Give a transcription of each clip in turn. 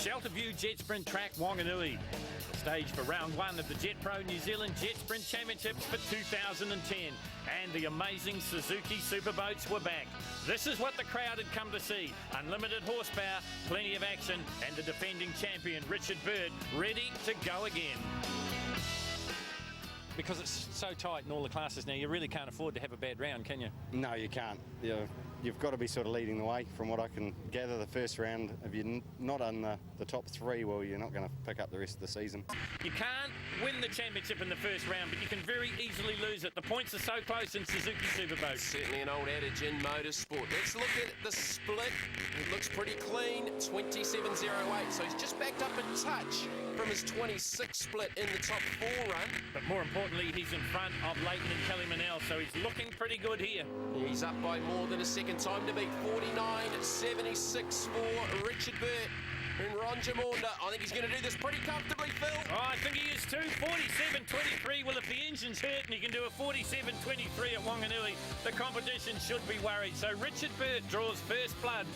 Shelter View Jetsprint track, Wanganui. The stage for round one of the Jet Pro New Zealand Jetsprint Championships for 2010. And the amazing Suzuki Superboats were back. This is what the crowd had come to see. Unlimited horsepower, plenty of action, and the defending champion, Richard Burt, ready to go again. Because it's so tight in all the classes now, you really can't afford to have a bad round, can you? No, you can't. You've got to be sort of leading the way from what I can gather the first round. If you're not on the top three, well, you're not going to pick up the rest of the season. You can't win the championship in the first round, but you can very easily lose it. The points are so close in Suzuki Superboats. Certainly an old adage in motorsport. Let's look at the split. It looks pretty clean, 27.08. So he's just backed up a touch from his 26 split in the top four run. But more importantly, he's in front of Leighton and Kelly Manel, so he's looking pretty good here. He's up by more than a second. Time to beat 49.76 for Richard Burt. And Ron Jamonda, I think he's going to do this pretty comfortably, Phil. Oh, I think he is too. 47.23. Well, if the engine's hurt and he can do a 47.23 at Wanganui, the competition should be worried. So Richard Burt draws first blood.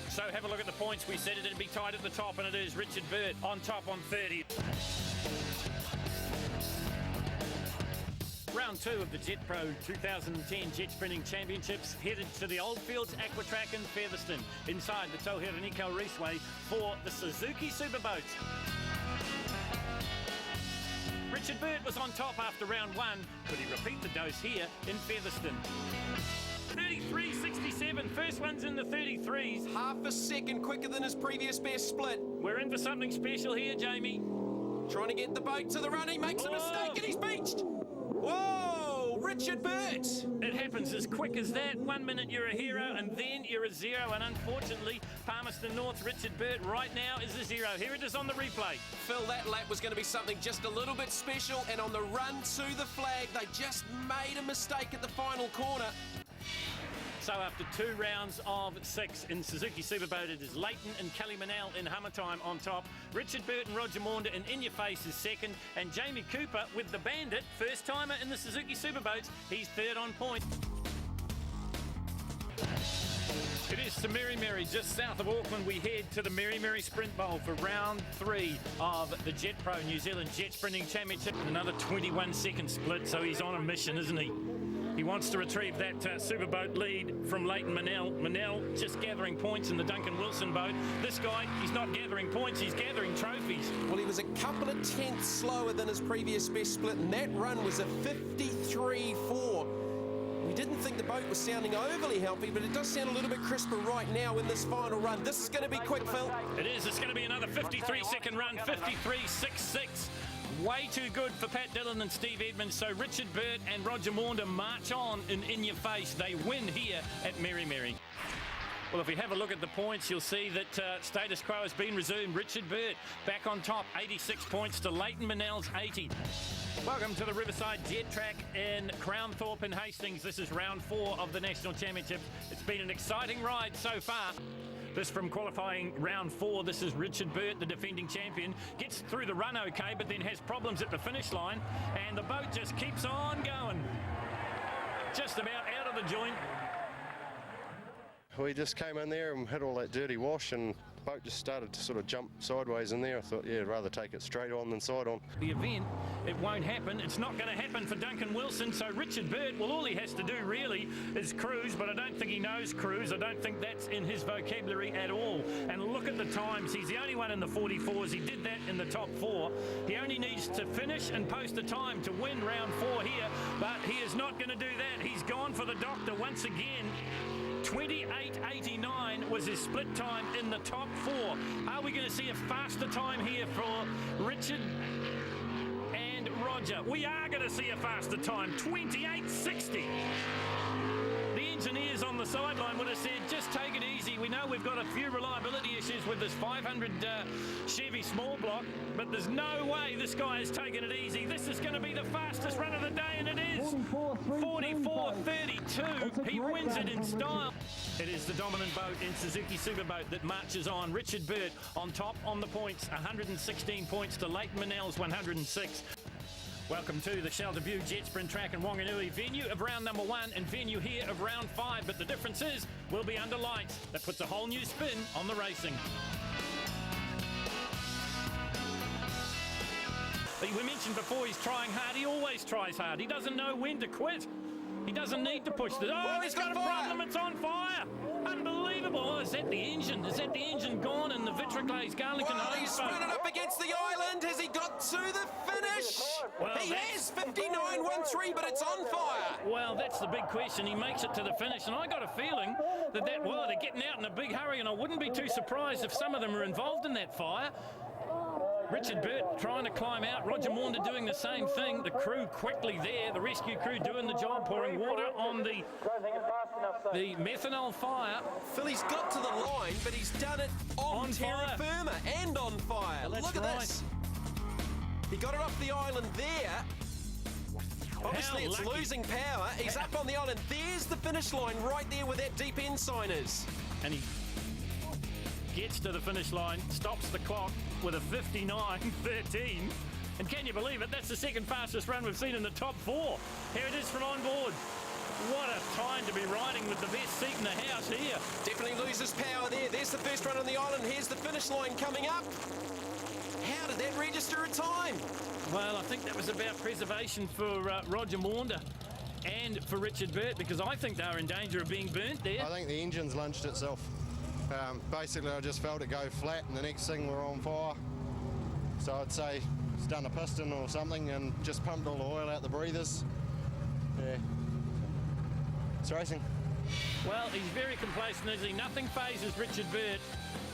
So have a look at the points. We said it'd be tight at the top, and it is. Richard Burt on top on 30. Round two of the Jet Pro 2010 Jet Sprinting Championships headed to the Oldfields Aquatrack in Featherston, inside the Tauhera Nikau Raceway for the Suzuki Superboats. Richard Burt was on top after round one. Could he repeat the dose here in Featherston? 33.67, first one's in the 33s. Half a second quicker than his previous best split. We're in for something special here, Jamie. Trying to get the boat to the run, he makes a mistake and he's beached. Whoa, Richard Burt! It happens as quick as that. 1 minute you're a hero and then you're a zero, and unfortunately Palmerston North's Richard Burt right now is a zero. Here it is on the replay. Phil, that lap was going to be something just a little bit special, and on the run to the flag they just made a mistake at the final corner. So after 2 rounds of 6 in Suzuki Superboat, it is Leighton and Kelly Manel in Hammer Time on top. Richard Burt and Roger Maunda in Your Face is second. And Jamie Cooper with the Bandit, first timer in the Suzuki Superboats. He's third on points. It is to Merry just south of Auckland. We head to the Merry Sprint Bowl for round 3 of the Jet Pro New Zealand Jet Sprinting Championship. Another 21-second split, so he's on a mission, isn't he? He wants to retrieve that Superboat lead from Leighton Manel. Manel just gathering points in the Duncan Wilson boat. This guy, he's not gathering points, he's gathering trophies. Well, he was a couple of tenths slower than his previous best split, and that run was a 53.4. We didn't think the boat was sounding overly healthy, but it does sound a little bit crisper right now in this final run. This is going to be quick, Phil. It is. It's going to be another 53-second run, 53.66. Way too good for Pat Dillon and Steve Edmonds. So Richard Burt and Roger Maunda march on in Your Face. They win here at Merry. Well, if we have a look at the points, you'll see that status quo has been resumed. Richard Burt back on top, 86 points to Leighton Manel's 80. Welcome to the Riverside Jet Track in Crownthorpe in Hastings. This is round 4 of the National Championship. It's been an exciting ride so far. This from qualifying round 4. This is Richard Burt, the defending champion. Gets through the run okay, but then has problems at the finish line. And the boat just keeps on going. Just about out of the joint. We just came in there and hit all that dirty wash, and the boat just started to sort of jump sideways in there. I thought, yeah, I'd rather take it straight on than side on. The event, it won't happen. It's not going to happen for Duncan Wilson. So Richard Burt, well, all he has to do really is cruise, but I don't think he knows cruise. I don't think that's in his vocabulary at all. And look at the times. He's the only one in the 44s. He did that in the top 4. He only needs to finish and post a time to win round 4 here, but he is not going to do that. He's gone for the doctor once again. 28.89 was his split time in the top 4. Are we going to see a faster time here for Richard and Roger? We are going to see a faster time, 28.60. The engineers on the sideline would have said, just take it easy. We know we've got a few reliability issues with this 500 Chevy small block, but there's no way this guy is taking it easy. This is going to be the fastest run of the day, and it is 44.32. He wins it in style. It is the dominant boat in Suzuki Superboat that marches on. Richard Burt on top on the points, 116 points to Leighton Manel's 106. Welcome to the Shelter View Jetsprint track in Wanganui, venue of round number 1 and venue here of round 5. But the difference is we'll be under lights. That puts a whole new spin on the racing. We mentioned before he's trying hard. He always tries hard. He doesn't know when to quit. He doesn't need to push this. Oh, he's got a problem. It's on fire. Unbelievable. Oh, is that the engine? Is that the engine gone in the Vitroglaze Garlington Well, he's sprinted up against the island. Has he got to the finish? Well, he has 59.13, but it's on fire. Well, that's the big question. He makes it to the finish, and I got a feeling that well, they're getting out in a big hurry, and I wouldn't be too surprised if some of them are involved in that fire. Richard Burt trying to climb out. Roger Maunder doing the same thing. The crew quickly there. The rescue crew doing the job, pouring water on the methanol fire. Philly's got to the line, but he's done it on terra fire. firma and on fire. Well, look at right. this. He got it off the island there. Obviously, it's lucky. losing power. He's up on the island. There's the finish line right there where that deep end sign is. And he gets to the finish line, stops the clock with a 59.13. And can you believe it? That's the second fastest run we've seen in the top 4. Here it is from on board. What a time to be riding with the best seat in the house here. Definitely loses power there. There's the first run on the island. Here's the finish line coming up. How did that register a time? Well, I think that was about preservation for Roger Maunder and for Richard Burt, because I think they were in danger of being burnt there. I think the engine's lunched itself. Basically, I just felt it go flat, and the next thing we're on fire. So I'd say it's done a piston or something and just pumped all the oil out the breathers. Yeah. It's racing. Well, he's very complacent, isn't he? Nothing phases Richard Burt.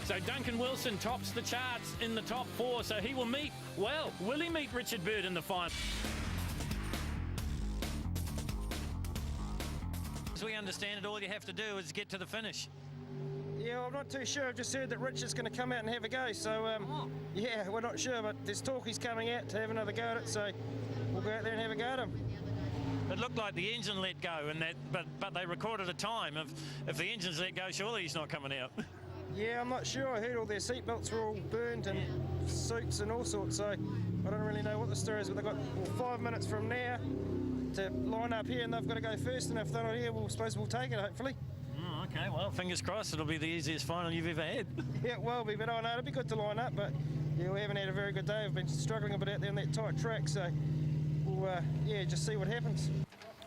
So Duncan Wilson tops the charts in the top 4, so he will meet, well, will he meet Richard Burt in the final? As we understand it, all you have to do is get to the finish. Yeah, I'm not too sure. I've just heard that Richard's going to come out and have a go. So, yeah, we're not sure, but there's talk he's coming out to have another go at it. So we'll go out there and have a go at him. It looked like the engine let go, and that, but they recorded a time. If the engine's let go, surely he's not coming out. Yeah, I'm not sure. I heard all their seatbelts were all burned and suits and all sorts. So I don't really know what the story is. But they've got 5 minutes from now to line up here, and they've got to go first. And if they're not here, we'll take it, hopefully. Oh, okay, well, fingers crossed it'll be the easiest final you've ever had. Yeah, it will be, but I know it'll be good to line up. But yeah, we haven't had a very good day. We've been struggling a bit out there on that tight track. So we'll, yeah, just see what happens.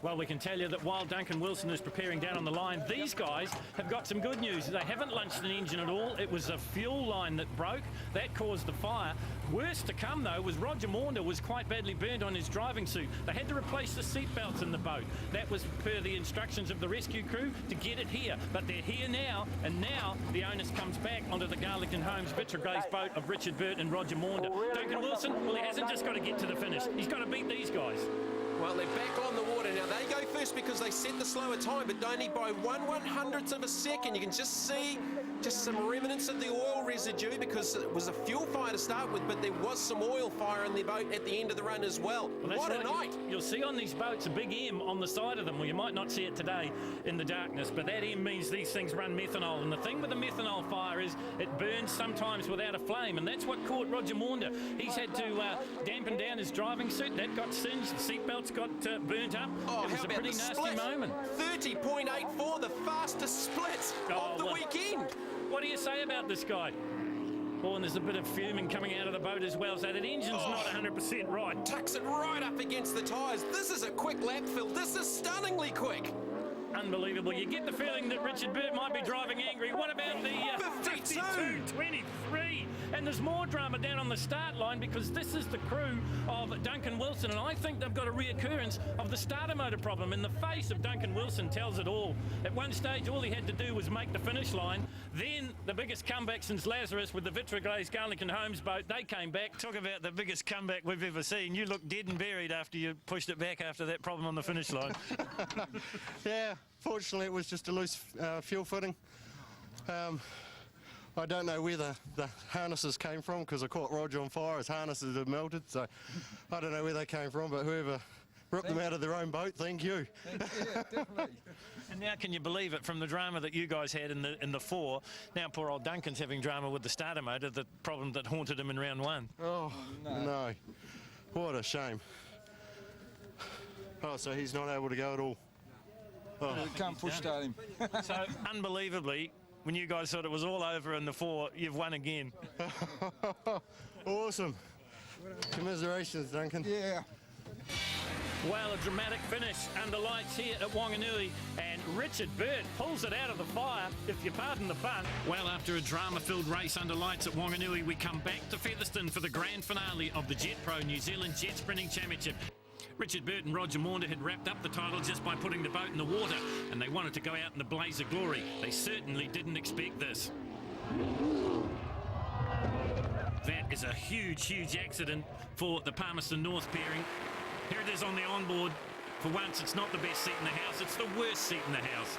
Well, we can tell you that while Duncan Wilson is preparing down on the line, these guys have got some good news. They haven't lunched an engine at all. It was a fuel line that broke. That caused the fire. Worst to come, though, was Roger Maunder was quite badly burned on his driving suit. They had to replace the seat belts in the boat. That was per the instructions of the rescue crew to get it here. But they're here now, and now the onus comes back onto the Garlington Homes Vitroglaze boat of Richard Burt and Roger Maunder. Duncan Wilson, well, he hasn't just got to get to the finish. He's got to beat these guys. Well, they're back on the water now. They go first because they set the slower time, but only by 1/100th of a second. You can just see some remnants of the oil residue because it was a fuel fire to start with, but there was some oil fire in the boat at the end of the run as well. What a night! You'll see on these boats a big M on the side of them. Well, you might not see it today in the darkness, but that M means these things run methanol. And the thing with the methanol fire is it burns sometimes without a flame, and that's what caught Roger Maunder. He's had to dampen down his driving suit. That got singed. The seatbelts got burnt up. Oh, it was how a about pretty the nasty split? moment. 30.84, the fastest split of the weekend. What do you say about this guy? Oh, and there's a bit of fuming coming out of the boat as well, so that engine's not 100% right. Tucks it right up against the tyres. This is a quick lap, Phil. This is stunningly quick. Unbelievable. You get the feeling that Richard Burt might be driving angry. What about the 52.23? And there's more drama down on the start line because this is the crew of Duncan Wilson, and I think they've got a reoccurrence of the starter motor problem. In the face of Duncan Wilson tells it all. At one stage, all he had to do was make the finish line. Then the biggest comeback since Lazarus with the Vitroglaze Garlington Homes boat, they came back. Talk about the biggest comeback we've ever seen. You looked dead and buried after you pushed it back after that problem on the finish line. Yeah, fortunately it was just a loose fuel fitting. I don't know where the harnesses came from because I caught Roger on fire. His harnesses had melted, so I don't know where they came from, but whoever ripped them out of their own boat, thank you. Yeah, definitely. And now can you believe it, from the drama that you guys had in the 4, now poor old Duncan's having drama with the starter motor, the problem that haunted him in round 1. Oh, no. What a shame. Oh, so he's not able to go at all. Oh. Can't push start him. So, unbelievably, when you guys thought it was all over in the 4, you've won again. Awesome. Commiserations, Duncan. Yeah. Well, a dramatic finish under lights here at Wanganui, and Richard Burt pulls it out of the fire, if you pardon the pun. Well, after a drama-filled race under lights at Wanganui, we come back to Featherston for the grand finale of the Jet Pro New Zealand Jet Sprinting Championship. Richard Burt and Roger Maunder had wrapped up the title just by putting the boat in the water, and they wanted to go out in the blaze of glory. They certainly didn't expect this. That is a huge, huge accident for the Palmerston North pairing. Here it is on the onboard. For once, it's not the best seat in the house, it's the worst seat in the house.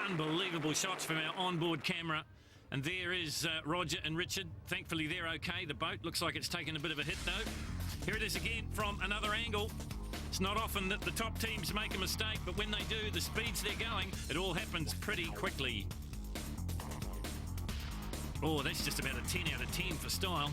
Unbelievable shots from our onboard camera. And there is Roger and Richard. Thankfully, they're okay. The boat looks like it's taken a bit of a hit, though. Here it is again from another angle. It's not often that the top teams make a mistake, but when they do, the speeds they're going, it all happens pretty quickly. Oh, that's just about a 10 out of 10 for style.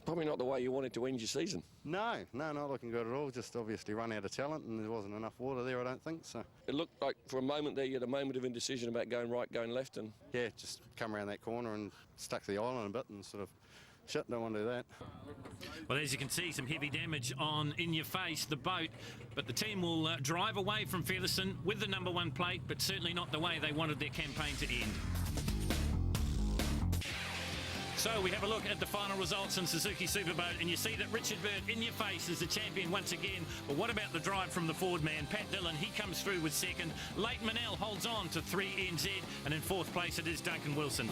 Probably not the way you wanted to end your season. No, not looking good at all. Just obviously run out of talent, and there wasn't enough water there, I don't think. So It looked like for a moment there you had a moment of indecision about going right, going left, and yeah, just come around that corner and stuck to the island a bit and sort of shit, don't want to do that. Well, as you can see, some heavy damage on In Your Face, the boat, but the team will drive away from Featherston with the #1 plate, but certainly not the way they wanted their campaign to end. So we have a look at the final results in Suzuki Superboat, and you see that Richard Burt, In Your Face, is the champion once again. But what about the drive from the forward man, Pat Dillon? He comes through with second. Leighton Manel holds on to 3 NZ, and in 4th place it is Duncan Wilson.